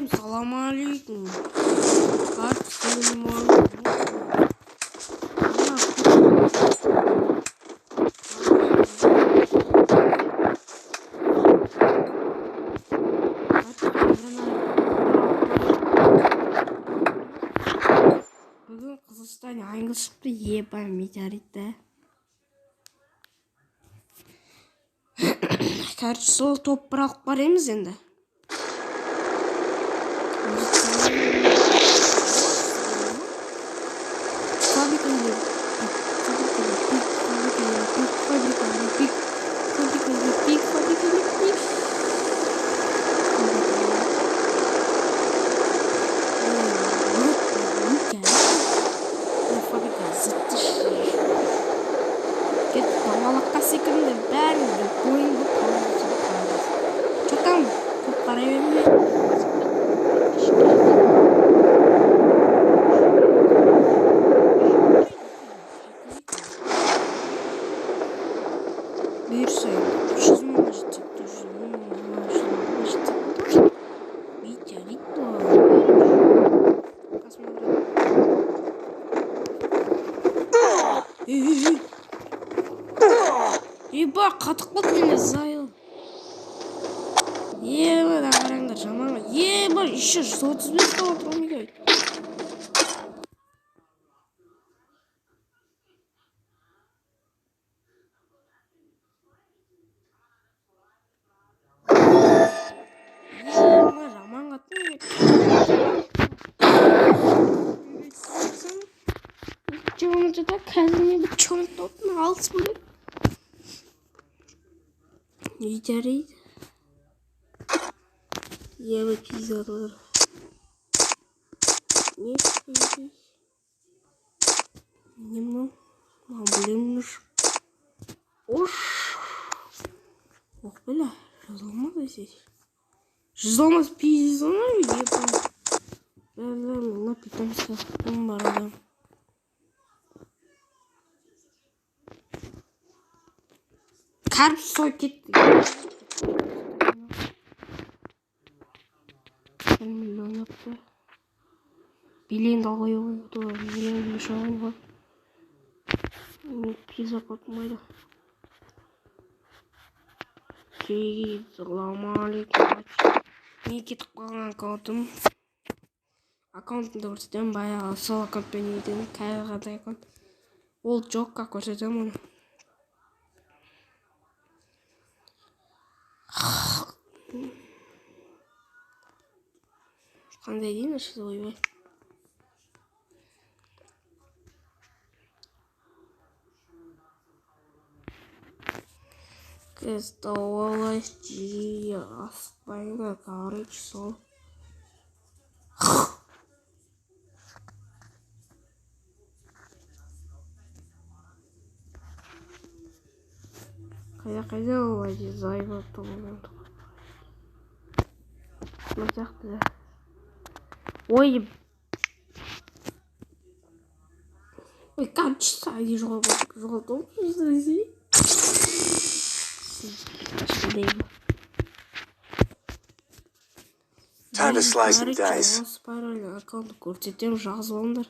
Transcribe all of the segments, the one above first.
Selamünaleyküm. Kaç senin var? Bugün Kızılstан hangi çıktı yepay meteoritte. Karşı sol toprak var emiz endi. Domalakka sekirinde bәрінде бойыңды Çoktan көп қарай берме. Büyürse 300 мыңға жетсек 400 мыңға жетсек метеорит еба қатық болды мені зайыл. Еба да қараңдар жаманға. Еба еще 135 доллар мегабайт. Еба жаман қаттың. Çoğunca da kendine bir çömlek topuna alsın böyle. Yeteriydi. Yeme pizzalar. Ne istiyorsun? Ne mi? Mamulunmuş. Oş. Oh böyle. Yazılmaz da şey. Yazılmaz pizzalar mı yapalım? Ben ne yapayım sen? Var adam. Kalp soket. 1 milyon yaptı. Bileğin dalga yoğurdu. Bileğin bir şey var. Pizza patmaydı. Selamünaleyküm. Ne ketip kalgan akkauntum. Аккаунтымды көрсетемін баяғы сол аккаунтпен едім қайғыдай аккаунт ол жоққа көрсетемін оны. Қандай дейін іші ойбай. Кестовалась жиі аспайға короче сол. Қайда олай зайбы тұғылған сияқты. Ой, качество не жоғалтып жүрсіз. Time to slice and dice. Аккаунт көрсетем, жазып алыңдар.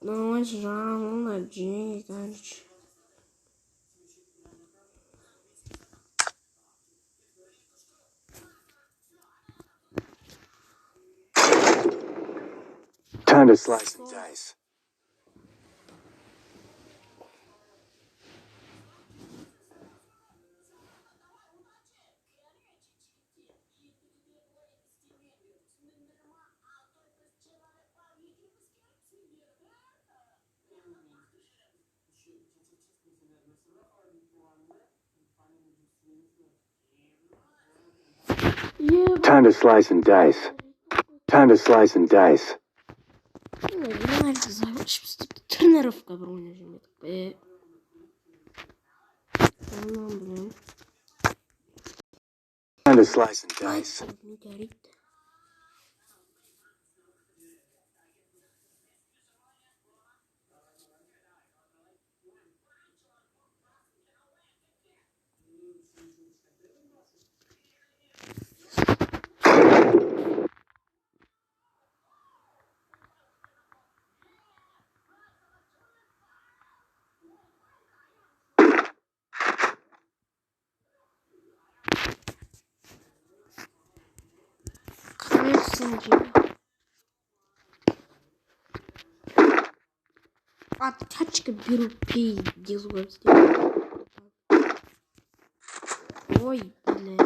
Давайте жалуна деньги, короче. Time to slice and dice. Time to slice and dice. Time to slice and dice. Тренировка броня жемет. Time to slice and dice. Sence? Тачка беру пей делаю. Ой, бля.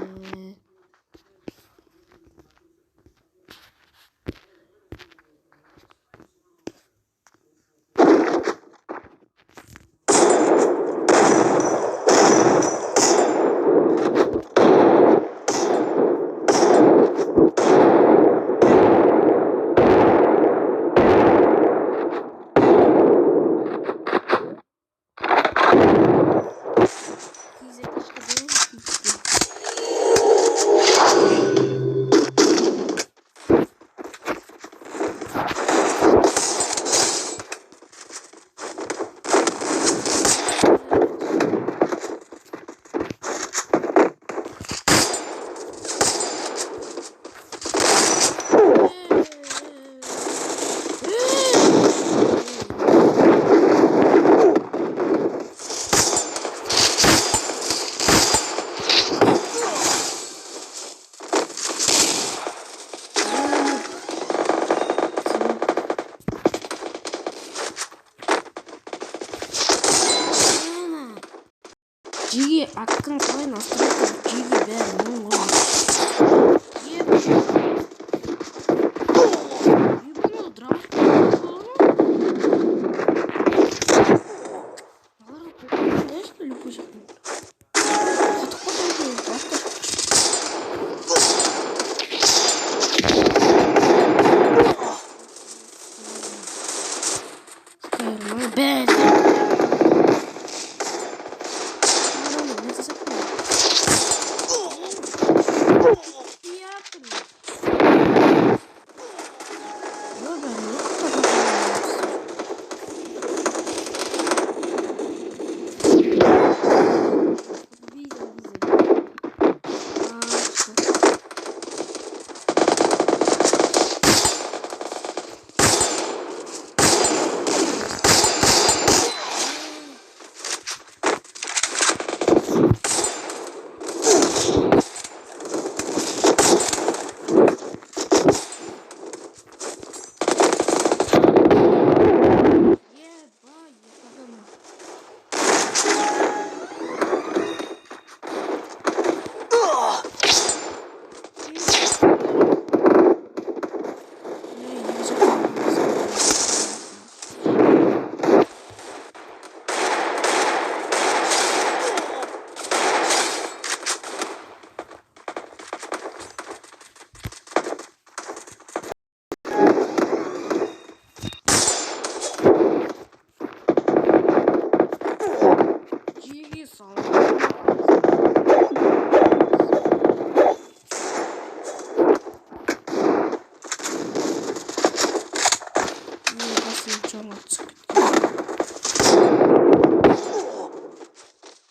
Джиги аккаун қалай настройка Джиги бәрі мұң ғой. Ебаный драмат да, что ли, пусть?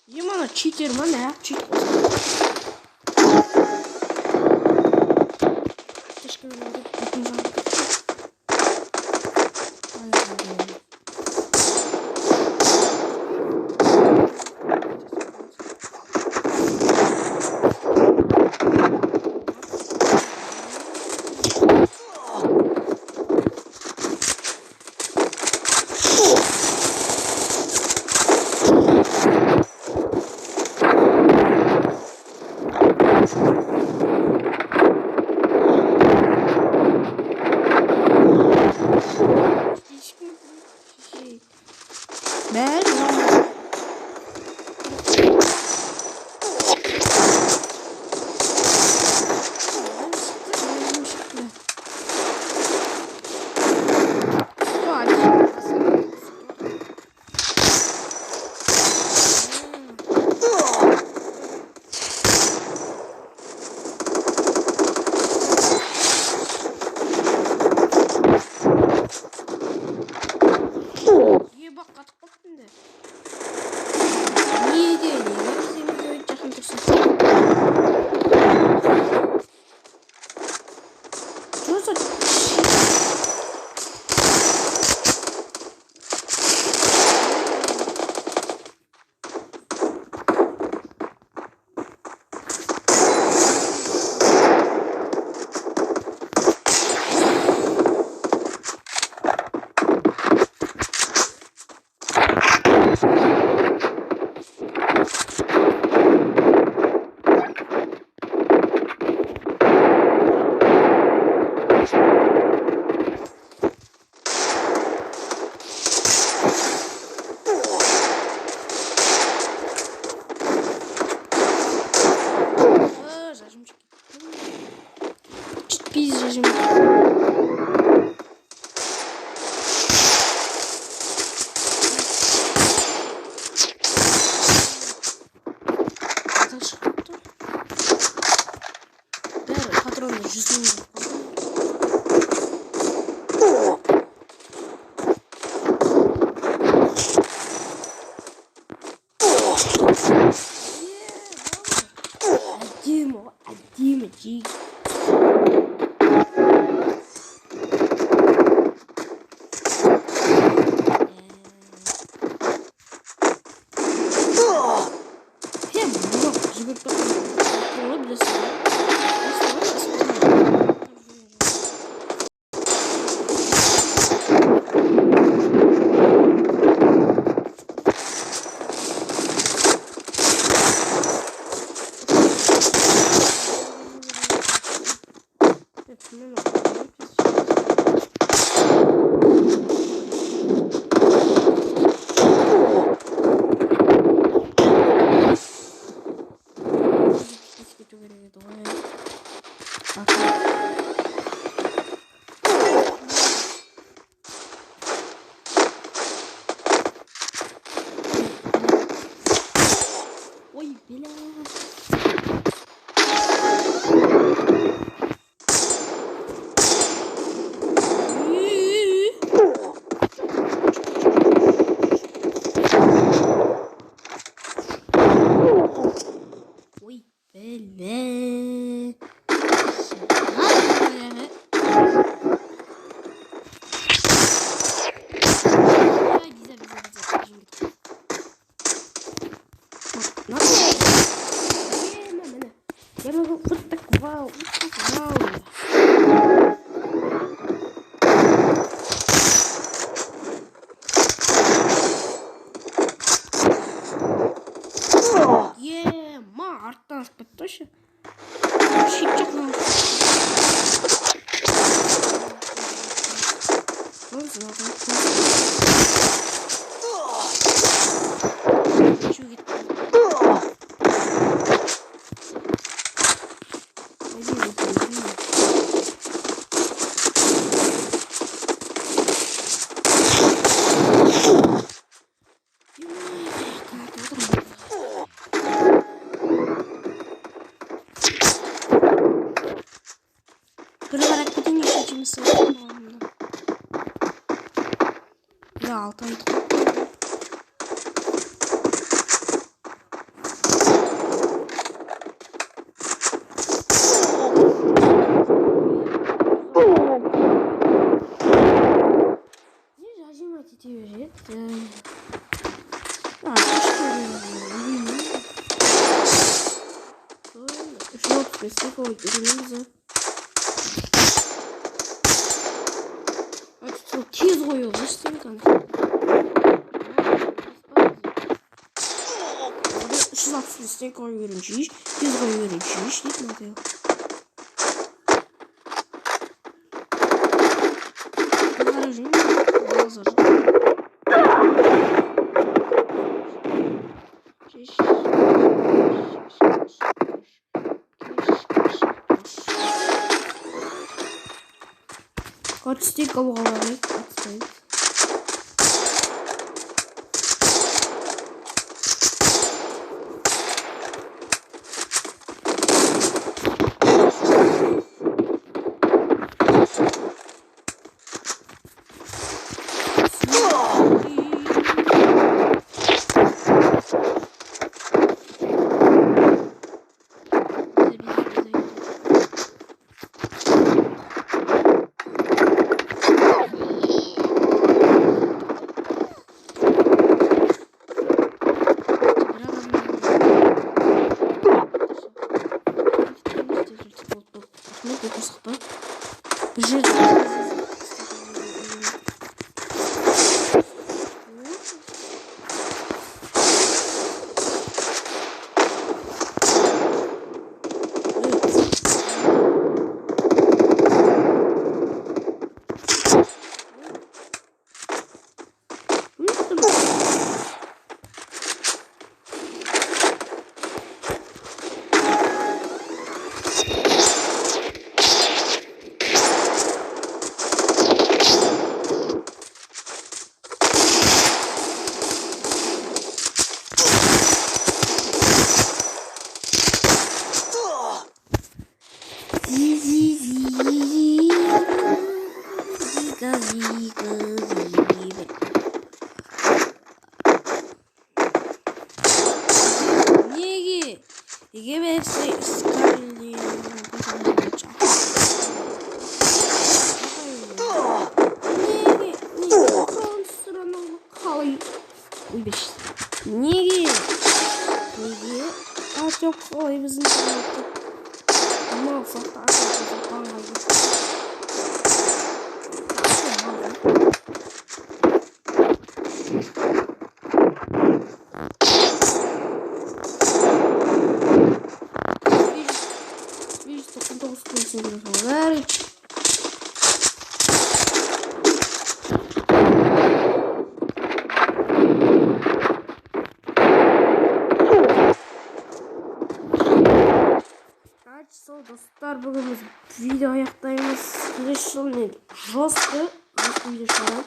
Ебано читер, мана, читер. Şarjım çok. Ciddi şarjım. Patronlar yüzünü. Димочек. Ой, бля. Ой, бля. Я могу вот так вау, вот так вау. Арттан спать точно? Щитчик нам. Вот золото. Чует. Kırılarak bütün yaşayacağımı söylüyorum. Ya altın не зажимайте тебе. А, что спасибо, телевизор. Tez koyuyor işte bir tane. Şu lafı üstüne koyuyorum çiş. Tez koyuyorum çiş. Gitmedi ya. Garajım. Bazarım. Çiş. Kaç stek kavgalarını atmayın. Егер Скайли неге Артем қалай біздің мал сақтап достар, бүгін біз видео аяқтаймыз. Келесі жылы мен жосты видео шығарамын.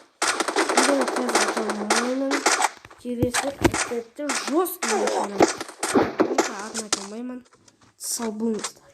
Видеоны қазір аталмаймын. Келесі жосты видео шығарамын. Адына айтылмаймын. Сау болыңыздар.